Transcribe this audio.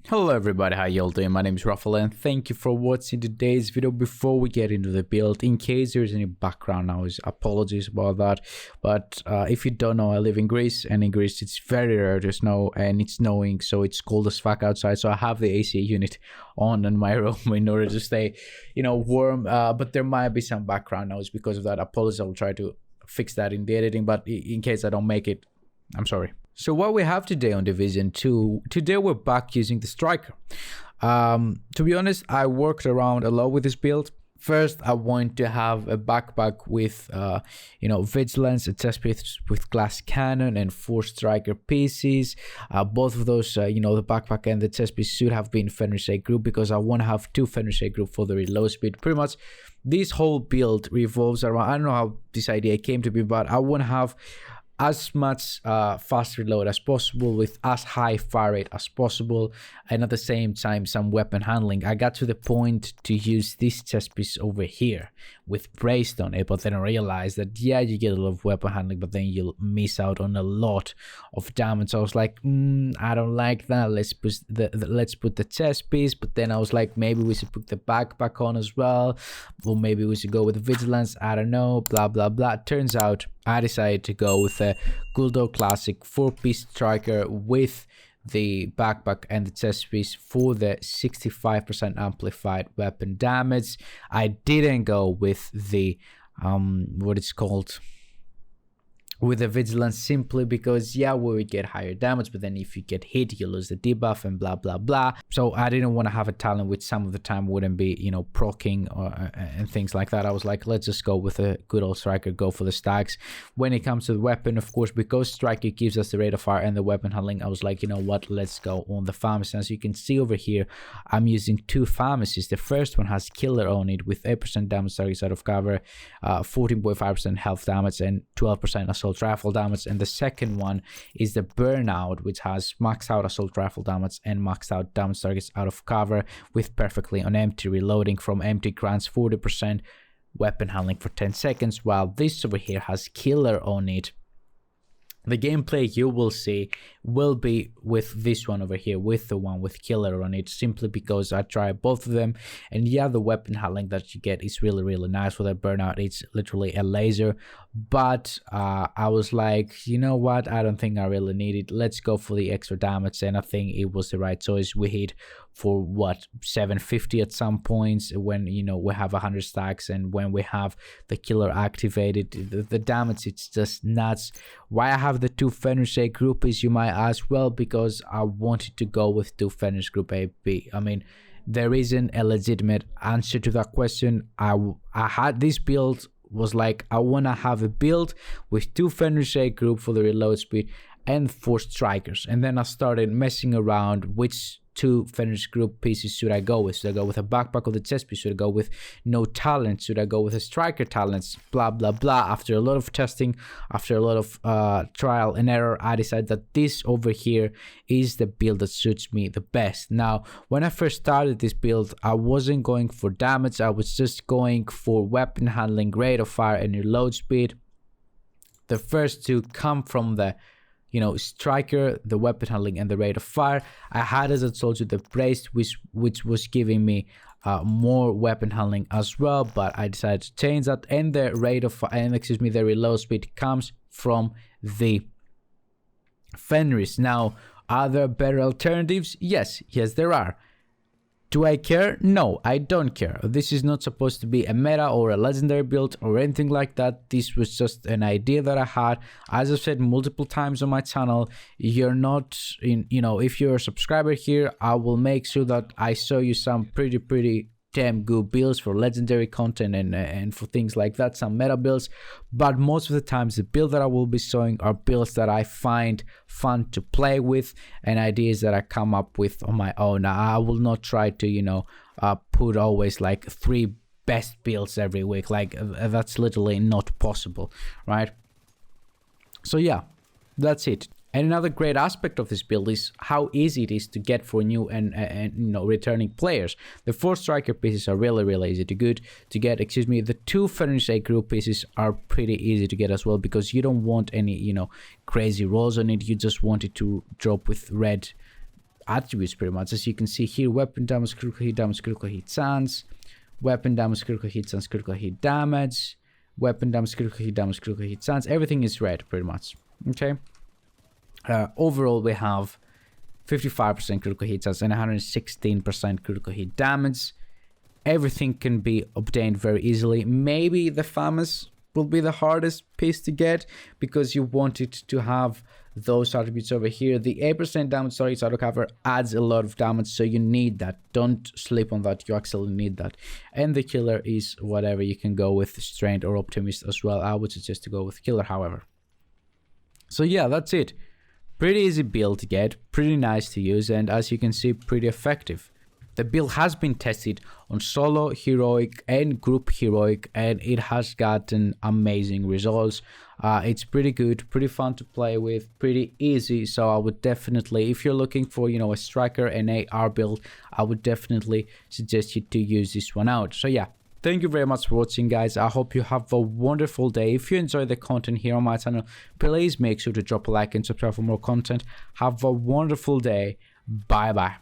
Hello everybody, how y'all doing? My name is Rafael and thank you for watching today's video. Before we get into the build, in case there's any background noise, apologies about that. But if you don't know, I live in Greece, and in Greece it's very rare to snow and it's snowing, so it's cold as fuck outside. So I have the AC unit on in my room in order to stay, warm. But there might be some background noise because of that. Apologies, I'll try to fix that in the editing, but in case I don't make it, I'm sorry. So what we have today on Division 2, today we're back using the Striker. To be honest, I worked around a lot with this build. First, I want to have a backpack with, Vigilance, a chest piece with glass cannon, and 4 Striker pieces. Both of those, the backpack and the chest piece should have been Fenris group because I want to have 2 Fenris group for the reload speed. Pretty much, this whole build revolves around, I don't know how this idea came to be, but I want to have as much fast reload as possible with as high fire rate as possible, and at the same time some weapon handling. I got to the point to use this chest piece over here with braced on it, but then I realized that yeah, you get a lot of weapon handling, but then you'll miss out on a lot of damage. So I was like, I don't like that. Let's put the chest piece. But then I was like, maybe we should put the backpack on as well, or maybe we should go with the vigilance. I don't know, blah blah blah. Turns out I decided to go with a Guldo Classic 4-piece Striker with the backpack and the chest piece for the 65% amplified weapon damage. I didn't go with the what it's called, with the vigilance, simply because yeah, we would get higher damage, but then if you get hit you lose the debuff and blah blah blah. So I didn't want to have a talent which some of the time wouldn't be proccing and things like that. I was like, let's just go with a good old Striker, go for the stacks. When it comes to the weapon, of course, because Striker gives us the rate of fire and the weapon handling, I was like, you know what, let's go on the FAMAS. As you can see over here, I'm using 2 FAMASes. The first one has killer on it with 8% damage targets out of cover, 14.5% health damage, and 12% assault rifle damage. And the second one is the burnout, which has maxed out assault rifle damage and maxed out damage targets out of cover with perfectly on empty reloading from empty, grants 40% weapon handling for 10 seconds, while this over here has killer on it. The gameplay you will see will be with this one over here, with the one with killer on it, simply because I tried both of them. And yeah, the weapon handling that you get is really, really nice. With a burnout, it's literally a laser. But I was like, you know what, I don't think I really need it. Let's go for the extra damage, and I think it was the right choice. We hit for what, 750 at some points when we have 100 stacks, and when we have the killer activated, the damage, it's just nuts. Why I have the 2 Fenris groupies, you might ask? Well, because I wanted to go with 2 Fenris group AP. I mean, there isn't a legitimate answer to that question. I had this build, was like, I want to have a build with 2 Fenris group for the reload speed and 4 Strikers, and then I started messing around which 2 Fenris group pieces should I go with. Should I go with a backpack or the chest piece? Should I go with no talent? Should I go with a Striker talents? Blah blah blah. After a lot of testing, after a lot of trial and error, I decided that this over here is the build that suits me the best. Now, when I first started this build, I wasn't going for damage. I was just going for weapon handling, rate of fire, and reload speed. The first 2 come from the Striker, the weapon handling, and the rate of fire. I had, as I told you, the braced, which was giving me more weapon handling as well, but I decided to change that. And the rate of fire, and the reload speed comes from the Fenris. Now, are there better alternatives? Yes, there are. Do I care? No, I don't care. This is not supposed to be a meta or a legendary build or anything like that. This was just an idea that I had. As I've said multiple times on my channel, you're not in, if you're a subscriber here, I will make sure that I show you some pretty damn good builds for legendary content and for things like that, some meta builds. But most of the times the build that I will be showing are builds that I find fun to play with and ideas that I come up with on my own. I will not try to put always like 3 best builds every week. Like that's literally not possible, right? So yeah, that's it. And another great aspect of this build is how easy it is to get for new and returning players. The 4 Striker pieces are really easy to get. The 2 Fenris group pieces are pretty easy to get as well, because you don't want any crazy rolls on it. You just want it to drop with red attributes pretty much. As you can see here, weapon damage, critical hit chance, weapon damage, critical hit chance, critical hit damage, weapon damage, critical hit chance. Everything is red pretty much. Okay. Overall, we have 55% critical hit chance and 116% critical hit damage. Everything can be obtained very easily. Maybe the FAMAS will be the hardest piece to get because you want it to have those attributes over here. The 8% damage target auto cover adds a lot of damage, so you need that. Don't sleep on that. You actually need that. And the killer is whatever. You can go with strength or optimist as well. I would suggest to go with killer, however. So yeah, that's it. Pretty easy build to get, pretty nice to use, and as you can see, pretty effective. The build has been tested on solo, heroic, and group heroic, and it has gotten amazing results. It's pretty good, pretty fun to play with, pretty easy. So I would definitely, if you're looking for, you know, a striker and AR build, I would definitely suggest you to use this one out. So yeah, thank you very much for watching, guys. I hope you have a wonderful day. If you enjoy the content here on my channel, please make sure to drop a like and subscribe for more content. Have a wonderful day. Bye bye.